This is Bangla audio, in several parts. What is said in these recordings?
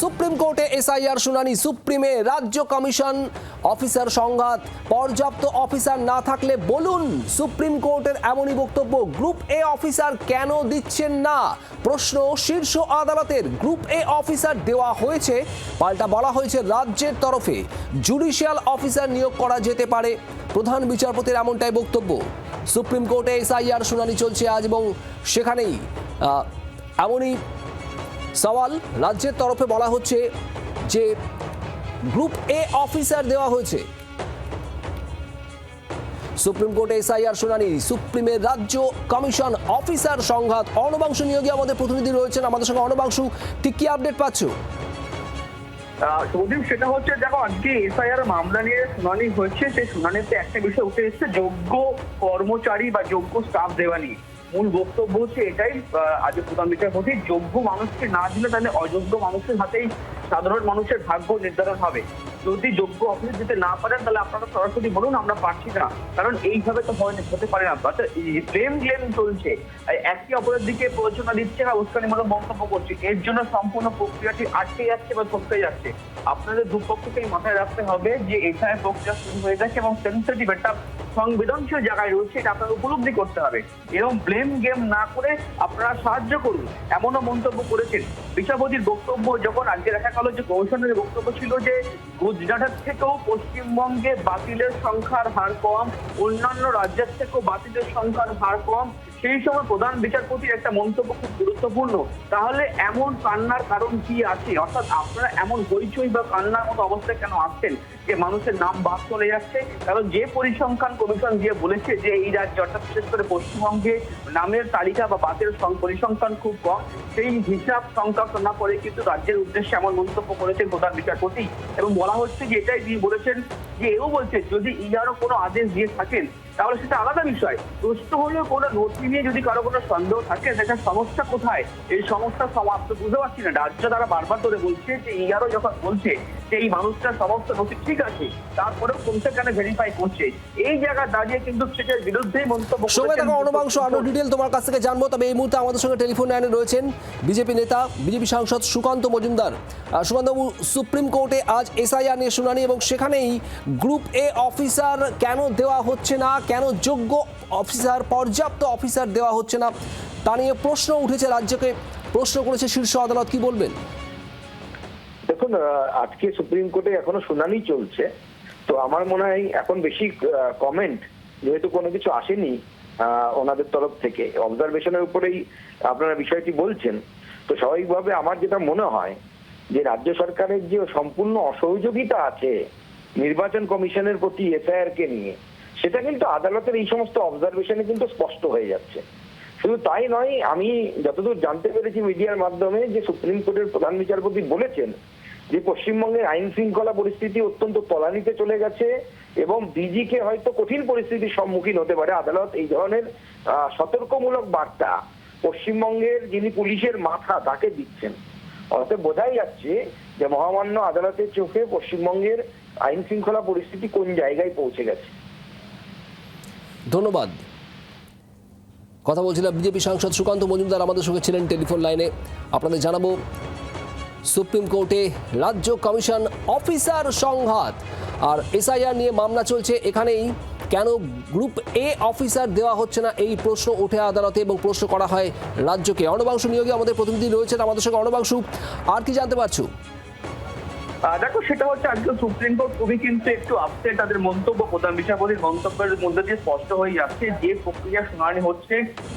সুপ্রিম কোর্টে এসআইআর শুনানি। সুপ্রিমে রাজ্য কমিশন অফিসার সংঘাত, পর্যাপ্ত অফিসার না থাকলে বলুন। সুপ্রিম কোর্টের এমনই বক্তব্য। গ্রুপ এ অফিসার কেন দিচ্ছেন না? প্রশ্ন শীর্ষ আদালতের। গ্রুপ এ অফিসার দেওয়া হয়েছে, পাল্টা বলা হয়েছে রাজ্যের তরফে জুডিশিয়াল অফিসার নিয়োগ করা যেতে পারে। প্রধান বিচারপতির এমনটাই বক্তব্য। সুপ্রিম কোর্টে এসআইআর শুনানি চলছে আজ এবং সেখানেই এমনই সওয়াল। রাজ্যের তরফে বলা হচ্ছে যে গ্রুপ এ অফিসার দেওয়া হয়েছে। সুপ্রিম কোর্টে এসআইআর শুনানি। সুপ্রিমের রাজ্য কমিশন অফিসার সংঘাত। অর্ণবাংশু নিয়োগী আমাদের প্রতিনিধি রয়েছেন আমাদের সঙ্গে। অর্ণবাংশু, ঠিক কি আপডেট পাচ্ছ? সুদীপ, সেটা হচ্ছে দেখো, আজকে এসআইআর মামলা নিয়ে শুনানি হয়েছে। সেই শুনানিতে একটা বিষয় উঠে এসেছে, যোগ্য কর্মচারী বা যোগ্য স্টাফ দেওয়া নিয়ে। মূল বক্তব্য হচ্ছে এটাই, আজ প্রধান বিচারপতি যোগ্য মানুষকে না দিলে তাহলে অযোগ্য মানুষের হাতেই সাধারণ মানুষের ভাগ্য নির্ধারণ হবে। যদি যোগ্য অফিসে দিতে না পারেন তাহলে আপনারা সরাসরি বলুন আমরা পারছি না, কারণ এইভাবে তো হতে পারে না। ব্লেম চলছে, একই অপরের দিকে প্ররোচনা দিচ্ছে না, উস্কানিমূলক মন্তব্য করছে। এর জন্য সম্পূর্ণ প্রক্রিয়াটি আটকে যাচ্ছে বা থমকে যাচ্ছে। আপনাদের দুপক্ষকেই মাথায় রাখতে হবে যে এখানে প্রক্রিয়া শুরু হয়ে গেছে এবং সেন্সিটিভ একটা সংবেদনশীল জায়গায় রয়েছে, এটা আপনাকে উপলব্ধি করতে হবে। এরকম ব্লেম গেম না করে আপনারা সাহায্য করুন, এমনও মন্তব্য করেছেন বিচারপতির বক্তব্য। যখন আজকে দেখা গেল যে কমিশনের বক্তব্য ছিল যে গুজরাটের থেকেও পশ্চিমবঙ্গে বাতিলের সংখ্যার হার কম, অন্যান্য রাজ্যের থেকেও বাতিলের সংখ্যার হার কম, সেই সময় প্রধান বিচারপতির একটা মন্তব্য খুব গুরুত্বপূর্ণ। তাহলে এমন কান্নার কারণ কি আছে? অর্থাৎ আপনারা এমন হইচই বা কান্নার মতো অবস্থায় কেন আসছেন যে মানুষের নাম বাদ চলে যাচ্ছে? কারণ যে পরিসংখ্যান কমিশন দিয়ে বলেছে যে এই রাজ্য অর্থাৎ বিশেষ করে পশ্চিমবঙ্গে নামের তালিকা বা বাতিল পরিসংখ্যান খুব কম, সেই হিসাব সংখ্যা না করে কিন্তু রাজ্যের উদ্দেশ্যে এমন মন্তব্য করেছেন প্রধান বিচারপতি। এবং বলা হচ্ছে যে এটাই তিনি বলেছেন যে এও বলছে যদি ইয়ারও কোনো আদেশ দিয়ে থাকেন তাহলে সেটা আলাদা বিষয়। প্রশ্ন হলো কোনো নথি নিয়ে যদি কারো কোনো সন্দেহ থাকে, দেখা সমস্যা কোথায়? এই সমস্যা সমাপ্ত বুঝতে পারছি না। রাজ্য তারা বারবার ধরে বলছে যে ইয়ারও যখন বলছে যে এই মানুষটার সমস্ত নথি ঠিক আছে, তারপরেও কোনটা কেন ভেরিফাই করছে, এই জায়গা দাঁড়িয়ে কিন্তু সেটার বিরুদ্ধেই মন্তব্য করেছেন। অর্ণবাংশু, আরো ডিটেল তোমার কাছ থেকে জানবো, তবে এই মুহূর্তে আমাদের সঙ্গে টেলিফোন লাইনে রয়েছেন বিজেপি নেতা, বিজেপি সাংসদ সুকান্ত মজুমদার। সুকান্তবাবু, সুপ্রিম কোর্টে আজ এসআইআর নিয়ে শুনানি এবং সেখানেই গ্রুপ এ অফিসার কেন দেওয়া হচ্ছে না, কেন যোগ্য অফিসার, পর্যাপ্ত অফিসার দেওয়া হচ্ছে না, তা নিয়ে প্রশ্ন উঠেছে। রাজ্যকে প্রশ্ন করেছে শীর্ষ আদালত, কি বলবেন? দেখুন, আজকে সুপ্রিম কোর্টে এখনো শুনানি চলছে, তো আমার মনে হয় এখন বেশি কমেন্ট, যেহেতু কোনো কিছু আসেনি ওনাদের তরফ থেকে, অবজারভেশনের উপরেই আপনারা বিষয়টি বলছেন, তো স্বাভাবিকভাবে আমার যেটা মনে হয় যে রাজ্য সরকারের যে সম্পূর্ণ অসহযোগিতা আছে নির্বাচন কমিশনের প্রতি এসআইআর কে নিয়ে, সেটা কিন্তু আদালতের এই সমস্ত অবজারভেশনে কিন্তু স্পষ্ট হয়ে যাচ্ছে। শুধু তাই নয়, আমি যতদূর জানতে পেরেছি মিডিয়ার মাধ্যমে যে সুপ্রিম কোর্টের প্রধান বিচারপতি বলেছেন যে পশ্চিমবঙ্গের আইন শৃঙ্খলা পরিস্থিতি অত্যন্ত তলানিতে চলে গেছে এবং ডিজিকে হয়তো কঠিন পরিস্থিতির সম্মুখীন হতে পারে। আদালত এই ধরনের সতর্কমূলক বার্তা পশ্চিমবঙ্গের যিনি পুলিশের মাথা তাকে দিচ্ছেন। অর্থাৎ বোঝাই যাচ্ছে যে মহামান্য আদালতের চোখে পশ্চিমবঙ্গের আইন শৃঙ্খলা পরিস্থিতি কোন জায়গায় পৌঁছে গেছে। ধন্যবাদ। কথা বলছিলাম বিজেপি সাংসদ সুকান্ত মজুমদার, আমাদের সঙ্গে ছিলেন টেলিফোন লাইনে। আপনাদের জানাবো, সুপ্রিম কোর্টে রাজ্য কমিশন অফিসার সংঘাত আর এসআইআর নিয়ে মামলা চলছে। এখানেই কেন গ্রুপ এ অফিসার দেওয়া হচ্ছে না, এই প্রশ্ন ওঠে আদালতে এবং প্রশ্ন করা হয় রাজ্যকে। অর্ণবাংশু নিয়োগী আমাদের প্রতিনিধি রয়েছেন আমাদের সঙ্গে। অর্ণবাংশু, আর কি জানতে পারছো? দেখো, সেটা হচ্ছে আজকে সুপ্রিম কোর্ট খুবই কিন্তু একটু আপসেট। তাদের মন্তব্য, প্রধান বিচারপতির মন্তব্যের মধ্যে দিয়ে স্পষ্ট হয়ে যাচ্ছে যে প্রক্রিয়া শুনানি হচ্ছে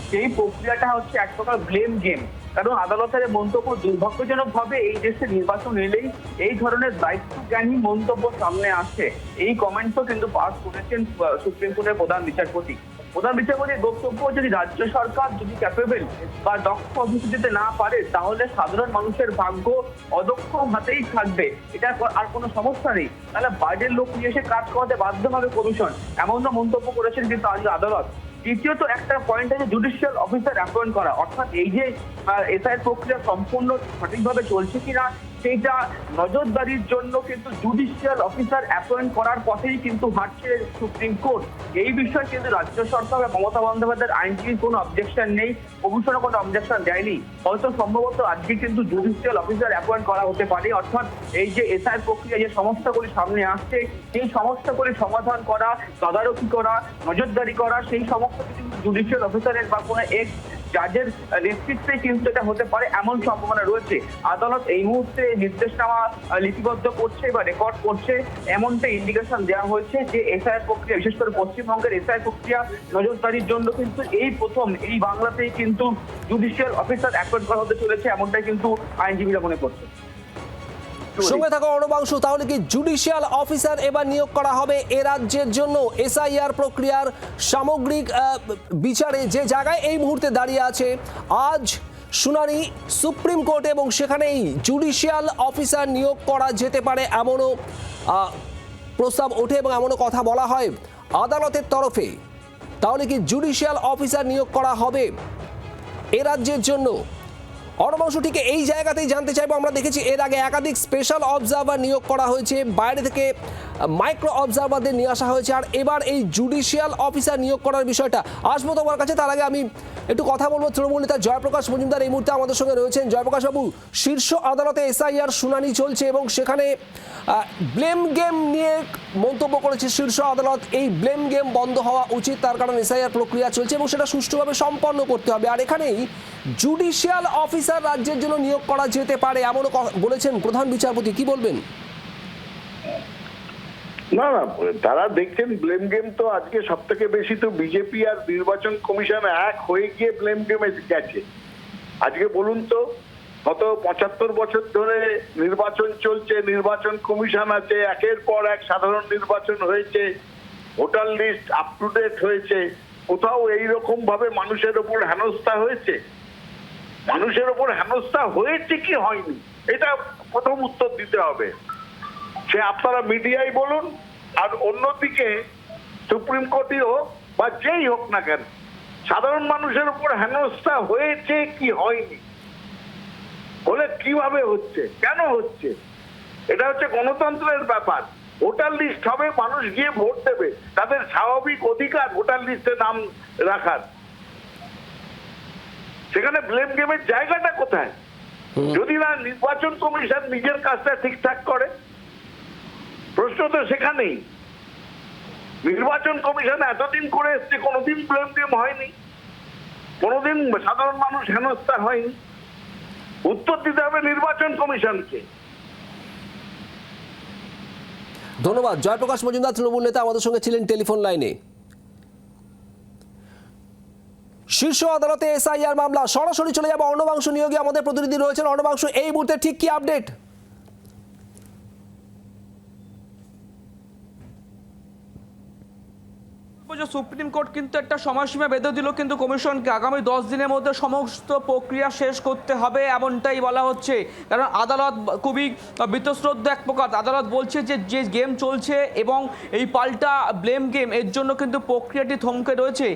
সেই প্রক্রিয়াটা হচ্ছে এক প্রকার ব্লেম গেম। কারণ আদালতের মন্তব্য দুর্ভাগ্যজনক ভাবে এই দেশে নির্বাচন এলেই এই ধরনের দায়িত্বজ্ঞানী মন্তব্য সামনে আসছে। এই কমেন্টও কিন্তু পাস করেছেন সুপ্রিম কোর্টের প্রধান বিচারপতি। প্রধান বিচারপতির বক্তব্য, যদি রাজ্য সরকার যদি ক্যাপেবল বা দক্ষ অফিসে দিতে না পারে তাহলে সাধারণ মানুষের ভাগ্য অদক্ষ হাতেই থাকবে, এটা আর কোনো সমস্যা নেই, তাহলে বাইরের লোক নিয়ে এসে কাজ করাতে বাধ্য হবে কমিশন, এমনও মন্তব্য করেছেন কিন্তু আজ আদালত। দ্বিতীয়ত একটা পয়েন্ট আছে জুডিশিয়াল অফিসার অ্যাপয়েন্ট করা, অর্থাৎ এই যে এসআইআর প্রক্রিয়া সম্পূর্ণ সঠিকভাবে চলছে কিনা সেইটা নজরদারির জন্য কিন্তু জুডিশিয়াল অফিসার অ্যাপয়েন্ট করার পথেই কিন্তু হাঁটছে সুপ্রিম কোর্ট। এই বিষয়ে কিন্তু রাজ্য সরকার বা মমতা বন্দ্যোপাধ্যায়ের আইনজীবীর কোনো অবজেকশন নেই, কমিশনও কোনো অবজেকশন দেয়নি। হয়তো সম্ভবত আজকে কিন্তু জুডিশিয়াল অফিসার অ্যাপয়েন্ট করা হতে পারে, অর্থাৎ এই যে এসআই প্রক্রিয়া যে সমস্যাগুলি সামনে আসছে সেই সমস্যাগুলি সমাধান করা, তদারকি করা, নজরদারি করা, সেই সমস্ত কিছু জুডিশিয়াল অফিসারের বা কোনো এক্স জাজের নেতৃত্বে কিন্তু এটা হতে পারে এমন সম্ভাবনা রয়েছে। আদালত এই মুহূর্তে নির্দেশনামা লিপিবদ্ধ করছে বা রেকর্ড করছে, এমনটা ইন্ডিকেশন দেওয়া হয়েছে যে এসআই প্রক্রিয়া, বিশেষ করে পশ্চিমবঙ্গের এসআই প্রক্রিয়া নজরদারির জন্য কিন্তু এই প্রথম এই বাংলাতেই কিন্তু জুডিশিয়াল অফিসার অ্যাপয়েন্ট করা হতে চলেছে, এমনটাই কিন্তু আইনজীবীরা মনে করছে। সঙ্গে থাকা অর্ণবাংশু, তাহলে কি জুডিশিয়াল অফিসার এবার নিয়োগ করা হবে এ রাজ্যের জন্য এসআইআর প্রক্রিয়ার সামগ্রিক বিচারে যে জায়গায় এই মুহূর্তে দাঁড়িয়ে আছে? আজ শুনানি সুপ্রিম কোর্টে এবং সেখানেই জুডিশিয়াল অফিসার নিয়োগ করা যেতে পারে এমনও প্রস্তাব ওঠে এবং এমনও কথা বলা হয় আদালতের তরফে। তাহলে কি জুডিশিয়াল অফিসার নিয়োগ করা হবে এ রাজ্যের জন্য? অর্ণবাংশু, ঠিক এই জায়গাতেই জানতে চাইবো, আমরা দেখেছি এর আগে একাধিক স্পেশাল অবজারভার নিয়োগ করা হয়েছে, বাইরে থেকে মাইক্রো অবজারভারদের নিয়ে আসা হয়েছে, আর এবার এই জুডিশিয়াল অফিসার নিয়োগ করার বিষয়টা আসবো তোমার কাছে। তার আগে আমি একটু কথা বলবো তৃণমূল নেতা জয়প্রকাশ মজুমদার এই মুহূর্তে আমাদের সঙ্গে রয়েছেন। জয়প্রকাশ বাবু, শীর্ষ আদালতে এসআইআর শুনানি চলছে এবং সেখানে ব্লেম গেম নিয়ে মন্তব্য করেছে শীর্ষ আদালত। এই ব্লেম গেম বন্ধ হওয়া উচিত, তার কারণ এসআইআর প্রক্রিয়া চলছে এবং সেটা সুষ্ঠুভাবে সম্পন্ন করতে হবে। আর এখানেই জুডিশিয়াল অফিসার রাজ্যের জন্য নিয়োগ করা যেতে পারে এমনও বলেছেন প্রধান বিচারপতি, কি বলবেন? না না, তারা দেখছেন ব্লেম গেম তো আজকে সব থেকে বেশি তো বিজেপি আর নির্বাচন কমিশন এক হয়ে গিয়ে ব্লেম গেমে গেছে। আজকে বলুন তো, গত ৭৫ বছর ধরে নির্বাচন চলছে, নির্বাচন কমিশন আছে, একের পর এক সাধারণ নির্বাচন হয়েছে, voter list up to date হয়েছে, কোথাও এইরকম ভাবে মানুষের ওপর হেনস্থা হয়েছে? মানুষের ওপর হেনস্থা হয়েছে কি হয়নি, এটা প্রথম উত্তর দিতে হবে। সে আপনারা মিডিয়ায় বলুন, আর অন্যদিকে সুপ্রিম কোর্টই হোক বা যেই হোক না কেন, সাধারণ মানুষের উপর হেনস্থা হয়েছে কি হয়নি, হলে কিভাবে হচ্ছে, কেন হচ্ছে, এটা হচ্ছে গণতন্ত্রের ব্যাপার। ভোটার লিস্ট হবে, মানুষ গিয়ে ভোট দেবে, তাদের স্বাভাবিক অধিকার ভোটার লিস্টে নাম রাখার। সেখানে ব্লেম গেমের জায়গাটা কোথায়? যদি না নির্বাচন কমিশন নিজের কাজটা ঠিকঠাক করে, প্রশ্ন তো সেখানেই। নির্বাচন কমিশন এতদিন করে এসছে, কোনোদিন ব্লেম গেম হয়নি, কোনোদিন সাধারণ মানুষ হেনস্থা হয়নি। উত্তর দিতে হবে নির্বাচন কমিশনকে। ধন্যবাদ। জয়প্রকাশ মজুমদার তৃণমূল নেতা আমাদের সঙ্গে ছিলেন টেলিফোন লাইনে। শীর্ষ আদালতে এসআইআর মামলা, সরাসরি চলে যাবে অর্ণবাংশু নিয়োগে, আমাদের প্রতিনিধি রয়েছেন। অর্ণবাংশু, এই মুহূর্তে ঠিক কি আপডেট? সুপ্রিম কোর্ট কিন্তু একটা সময়সীমা বেঁধে দিল কিন্তু কমিশনকে, আগামী 10 দিনের মধ্যে সমস্ত প্রক্রিয়া শেষ করতে হবে এমনটাই বলা হচ্ছে। কারণ আদালত খুবই বীতশ্রদ্ধ এক প্রকার। আদালত বলছে যে যে গেম চলছে এবং এই পাল্টা ব্লেম গেম, এর জন্য কিন্তু প্রক্রিয়াটি থমকে রয়েছে।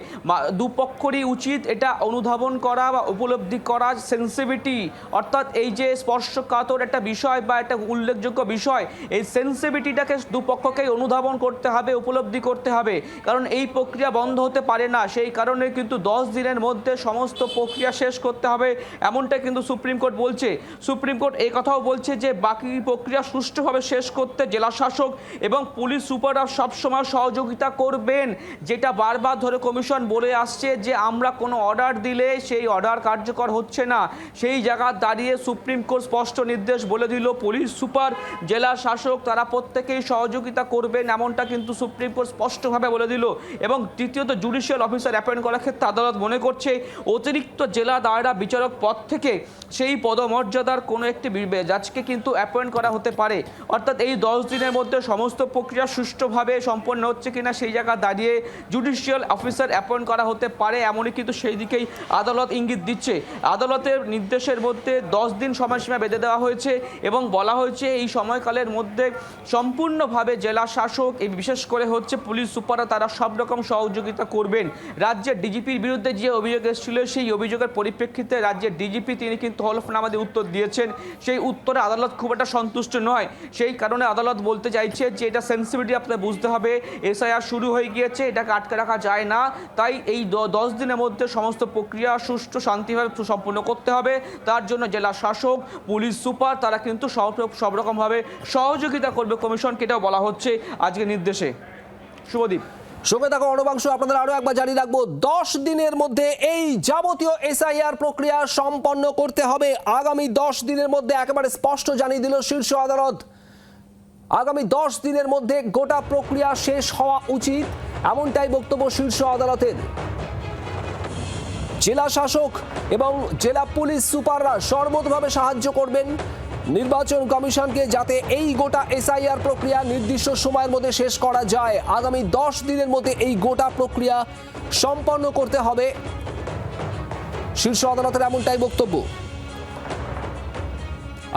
দুপক্ষরই উচিত এটা অনুধাবন করা বা উপলব্ধি করা, সেন্সিটিভিটি, অর্থাৎ এই যে স্পর্শকাতর একটা বিষয় বা একটা উল্লেখযোগ্য বিষয়, এই সেন্সিটিভিটিটাকে দুপক্ষকেই অনুধাবন করতে হবে, উপলব্ধি করতে হবে। কারণ এই প্রক্রিয়া বন্ধ হতে পারে না, সেই কারণে কিন্তু 10 দিনের মধ্যে সমস্ত প্রক্রিয়া শেষ করতে হবে এমনটা কিন্তু সুপ্রিম কোর্ট বলছে। সুপ্রিম কোর্ট এই কথাও বলছে যে বাকি প্রক্রিয়া সুষ্ঠুভাবে শেষ করতে জেলা শাসক এবং পুলিশ সুপাররা সবসময় সহযোগিতা করবেন, যেটা বারবার ধরে কমিশন বলে আসছে যে আমরা কোনো অর্ডার দিলে সেই অর্ডার কার্যকর হচ্ছে না। সেই জায়গা দাঁড়িয়ে সুপ্রিম কোর্ট স্পষ্ট নির্দেশ বলে দিল, পুলিশ সুপার, জেলা শাসক তারা প্রত্যেকেই সহযোগিতা করবেন এমনটা কিন্তু সুপ্রিম কোর্ট স্পষ্টভাবে বলে দিল। এবং তৃতীয়ত, জুডিশিয়াল অফিসার অ্যাপয়েন্ট করার ক্ষেত্রে আদালত মনে করছে অতিরিক্ত জেলা দায়রা বিচারক পদ থেকে সেই পদমর্যাদার কোনো একটি জাজকে কিন্তু অ্যাপয়েন্ট করা হতে পারে। অর্থাৎ এই 10 দিনের মধ্যে সমস্ত প্রক্রিয়া সুষ্ঠুভাবে সম্পন্ন হচ্ছে কিনা সেই জায়গা দাঁড়িয়ে জুডিশিয়াল অফিসার অ্যাপয়েন্ট করা হতে পারে, এমনই কিন্তু সেই দিকেই আদালত ইঙ্গিত দিচ্ছে। আদালতের নির্দেশের মধ্যে 10 দিন সময়সীমা বেঁধে দেওয়া হয়েছে এবং বলা হয়েছে এই সময়কালের মধ্যে সম্পূর্ণভাবে জেলা শাসক, এই বিশেষ করে হচ্ছে পুলিশ সুপাররা, তারা সব রকম সহযোগিতা করবেন। রাজ্যের ডিজিপির বিরুদ্ধে যে অভিযোগ এসেছিল সেই অভিযোগের পরিপ্রেক্ষিতে রাজ্যের ডিজিপি তিনি কিন্তু হলফনামা দিয়ে উত্তর দিয়েছেন। সেই উত্তরে আদালত খুব একটা সন্তুষ্ট নয়, সেই কারণে আদালত বলতে চাইছে যে এটা সেন্সিটিভিটি আপনাদের বুঝতে হবে, এসআইআর শুরু হয়ে গিয়েছে, এটাকে আটকে রাখা যায় না, তাই এই 10 দিনের মধ্যে সমস্ত প্রক্রিয়া সুষ্ঠু শান্তিভাবে সম্পূর্ণ করতে হবে। তার জন্য জেলা শাসক, পুলিশ সুপার তারা কিন্তু সব রকমভাবে সহযোগিতা করবে কমিশনকে, এটাও বলা হচ্ছে আজকে নির্দেশে। শুভদীপ, সঙ্গে থাকা অনবাংশ, আপনাদের আরো একবার জারি রাখবো, 10 দিনের মধ্যে এই যাবতীয় এসআইআর প্রক্রিয়া সম্পন্ন করতে হবে। আগামী 10 দিনের মধ্যে একেবারে স্পষ্ট জানিয়ে দিল শীর্ষ আদালত। আগামী 10 দিনের মধ্যে গোটা প্রক্রিয়া শেষ হওয়া উচিত, এমনটাই বক্তব্য শীর্ষ আদালতের। জেলা শাসক এবং জেলা পুলিশ সুপাররা সর্বতভাবে সাহায্য করবেন নির্বাচন কমিশনকে, যাতে এই গোটা এসআইআর প্রক্রিয়া নির্দিষ্ট সময়ের মধ্যে শেষ করা যায়। আগামী 10 দিনের মধ্যে এই গোটা প্রক্রিয়া সম্পন্ন করতে হবে, শীর্ষ আদালতের এমনটাই বক্তব্য।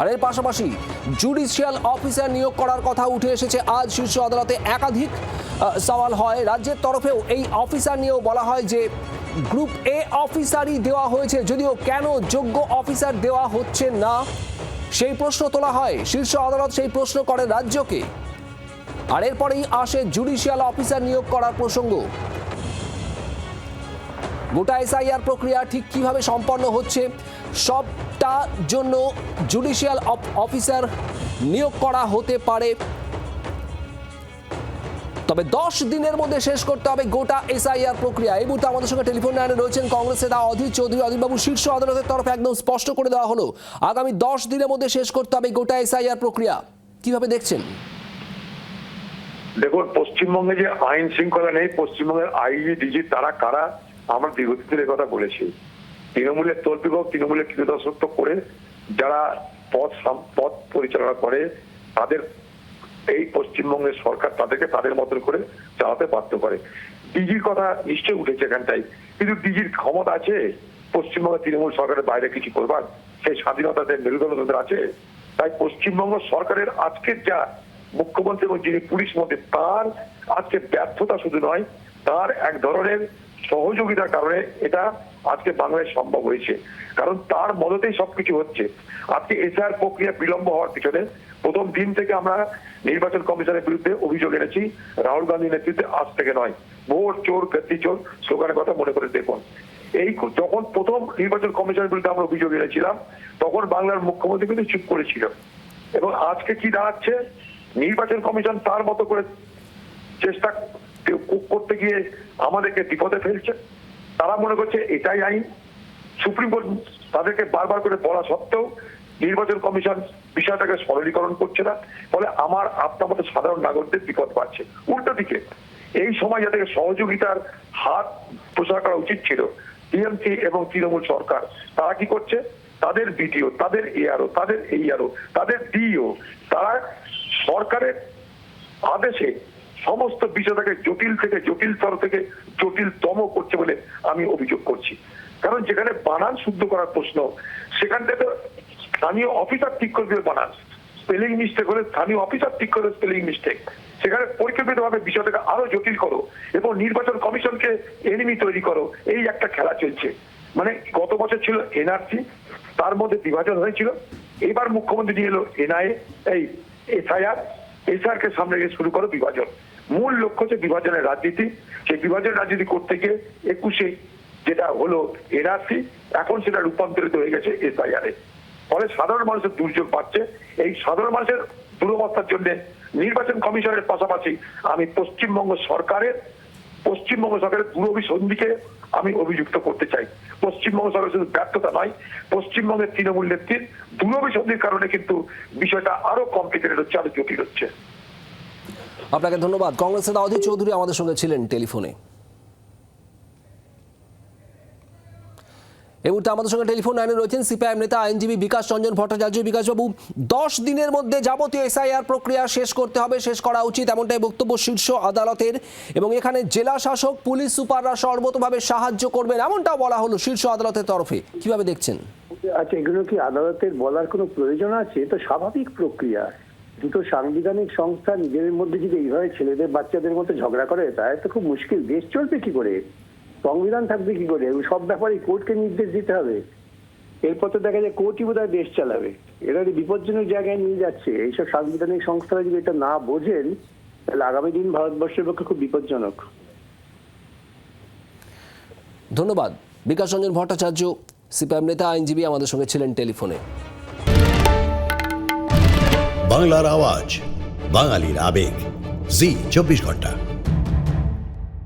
আর এর পাশাপাশি জুডিশিয়াল অফিসার নিয়োগ করার কথা উঠে এসেছে আজ শীর্ষ আদালতে। একাধিক সওয়াল হয়, রাজ্যের তরফেও এই অফিসার নিয়েও বলা হয় যে গ্রুপ এ অফিসারই দেওয়া হয়েছে, যদিও কেন যোগ্য অফিসার দেওয়া হচ্ছে না সেই প্রশ্ন তোলা হয়। শীর্ষ আদালত সেই প্রশ্ন করে রাজ্যকে, আর এরপরেই আসে জুডিশিয়াল অফিসার নিয়োগ করার প্রসঙ্গ। গোটা এসআইআর প্রক্রিয়া ঠিক কিভাবে সম্পন্ন হচ্ছে সবটা জন্য জুডিশিয়াল অফিসার নিয়োগ করা হতে পারে, তবে 10 দিনের মধ্যে শেষ করতে হবে গোটা এসআইআর প্রক্রিয়া। এই মুহূর্তে আমাদের সঙ্গে টেলিফোন লাইনে রয়েছেন কংগ্রেস নেতা অধীর চৌধুরী। অধীরবাবু, শীর্ষ আদালতের তরফে একদম স্পষ্ট করে দেওয়া হলো আগামী 10 দিনের মধ্যে শেষ করতে হবে গোটা এসআইআর প্রক্রিয়া, কিভাবে দেখছেন? দেখুন, পশ্চিমবঙ্গে যে আইন শৃঙ্খলা নেই, পশ্চিমবঙ্গের আইজি ডিজি তারা কারা, আমরা দীর্ঘদিনের কথা বলেছি। তৃণমূলের তল্পিবক, তৃণমূলের কীটদর্শত্ব করে যারা পথ পরিচালনা করে তাদের এই পশ্চিমবঙ্গের সরকার তাদেরকে তাদের মতন করে চালাতে বাধ্য করে। ডিজির কথা নিশ্চয়ই উঠেছে এখানটাই, কিন্তু ডিজির ক্ষমতা আছে পশ্চিমবঙ্গের তৃণমূল সরকারের বাইরে কিছু করবার? সেই স্বাধীনতাদের মেরুদণ্ড তাদের আছে? তাই পশ্চিমবঙ্গ সরকারের আজকের যা মুখ্যমন্ত্রী এবং যিনি পুলিশ মন্ত্রী, তার আজকে ব্যর্থতা শুধু নয়, তার এক ধরনের সহযোগিতার কারণে এটা আজকে বাংলায় সম্ভব হয়েছে। কারণ তার মদতেই সবকিছু হচ্ছে। আজকে এসআইআর প্রক্রিয়া বিলম্ব হওয়ার পিছনে প্রথম দিন থেকে আমরা নির্বাচন কমিশনের বিরুদ্ধে অভিযোগ এনেছি, রাহুল গান্ধীর নেতৃত্বে আজ থেকে নয়। ভোট চোর, গদ্দি চোর স্লোগানের কথা মনে করে দেখুন। এই যখন প্রথম নির্বাচন কমিশনের বিরুদ্ধে আমরা অভিযোগ এনেছিলাম, তখন বাংলার মুখ্যমন্ত্রী কিন্তু চুপ করেছিল। এবং আজকে কি দাঁড়াচ্ছে, নির্বাচন কমিশন তার মতো করে চেষ্টা করতে গিয়ে আমাদেরকে বিপদে ফেলছে। তারা মনে করছে এটাই আইন। সুপ্রিম কোর্ট তাদেরকে বারবার করে বলা সত্ত্বেও নির্বাচন কমিশন বিষয়টাকে সরলীকরণ করছে না, ফলে আমার আপনার মতো সাধারণ নাগরিকদের বিপদ পাচ্ছে। উল্টো দিকে এই সময় যাদেরকে সহযোগিতার হাত প্রসার করা উচিত ছিল টিএমসি এবং তৃণমূল সরকার, তারা কি করছে? তাদের বিডিও, তাদের এআরও, তাদের এইআরও, তাদের ডিও, তারা সরকারের আদেশে সমস্ত বিষয়টাকে জটিল থেকে জটিলতর থেকে জটিলতম করছে বলে আমি অভিযোগ করছি। কারণ যেখানে বানান শুদ্ধ করার প্রশ্ন, সেখান থেকে স্থানীয় অফিসার ঠিক করে দেবে বানান, স্পেলিং মিস্টেক হলে স্থানীয় অফিসার ঠিক করে স্পেলিং মিস্টেক, সেখানে পরিকল্পিতভাবে বিষয়টাকে আরো জটিল করো এবং নির্বাচন কমিশনকে এনিমি তৈরি করো। এই একটা খেলা চলছে। মানে গত বছর ছিল এনআরসি, তার মধ্যে বিভাজন হয়েছিল। এবার মুখ্যমন্ত্রী নিয়ে এলো এনআইএ, এই এসআইআর কে সামনে রেখে শুরু করো বিভাজন। মূল লক্ষ্য হচ্ছে বিভাজনের রাজনীতি। সেই বিভাজন রাজনীতি করতে গিয়ে 21-এ যেটা হলো এনআরসি, এখন সেটা রূপান্তরিত হয়ে গেছে এসআইআর এ। ফলে সাধারণ মানুষের দুর্যোগ পাচ্ছে। এই সাধারণ মানুষের দুরবস্থার জন্য নির্বাচন কমিশনের পাশাপাশি আমি পশ্চিমবঙ্গ সরকারের দুরভিসন্ধিকে আমি অভিযুক্ত করতে চাই। পশ্চিমবঙ্গ সরকারের শুধু ব্যর্থতা নয়, পশ্চিমবঙ্গের তৃণমূল নেত্রীর দুরভিসন্ধির কারণে কিন্তু বিষয়টা আরো কমপ্লিকেটেড হচ্ছে, আরো জটিল হচ্ছে। আপনাকে ধন্যবাদ। কংগ্রেস নেতা অধীর চৌধুরী আমাদের সঙ্গে ছিলেন টেলিফোনে। এই মুহূর্তে আমাদের সঙ্গে টেলিফোন লাইনে রয়েছেন সিপিআইএম নেতা আইনজীবী বিকাশ রঞ্জন ভট্টাচার্য। বিকাশবাবু, 10 দিনের মধ্যে যাবতীয় এসআইআর প্রক্রিয়া শেষ করতে হবে, শেষ করা উচিত, এমনটাই বক্তব্য শীর্ষ আদালতের। এবং এখানে জেলা শাসক, পুলিশ সুপাররা সর্বতোভাবে সাহায্য করবেন, এমনটাও বলা হলো শীর্ষ আদালতের তরফে। কিভাবে দেখছেন? আচ্ছা, এগুলো কি আদালতের বলার কোনো প্রয়োজন আছে? এটা স্বাভাবিক প্রক্রিয়া। দুটো সাংবিধানিক সংস্থা নিজেদের মধ্যে যদি এইভাবে ছেলেদের বাচ্চাদের মতো ঝগড়া করে তাহলে তো খুব মুশকিল, দেশ চলবে কি করে, সংবিধান থাকবে কি করে, সব ব্যাপারে কোর্টকে নির্দেশ দিতে হবে। এরপর তো দেখা যায় কোর্টই বোধহয় দেশ চালাবে। এরা বিপজ্জনক জায়গায় নিয়ে যাচ্ছে। এইসব সাংবিধানিক সংস্থারা যদি এটা না বোঝেন তাহলে আগামী দিন ভারতবর্ষের পক্ষে খুব বিপজ্জনক। ধন্যবাদ। বিকাশ রঞ্জন ভট্টাচার্য, সিপিএম নেতা, আইনজীবী, আমাদের সঙ্গে ছিলেন টেলিফোনে। বাংলার আওয়াজ, বাঙালির আবেগ, জি 24 ঘন্টা।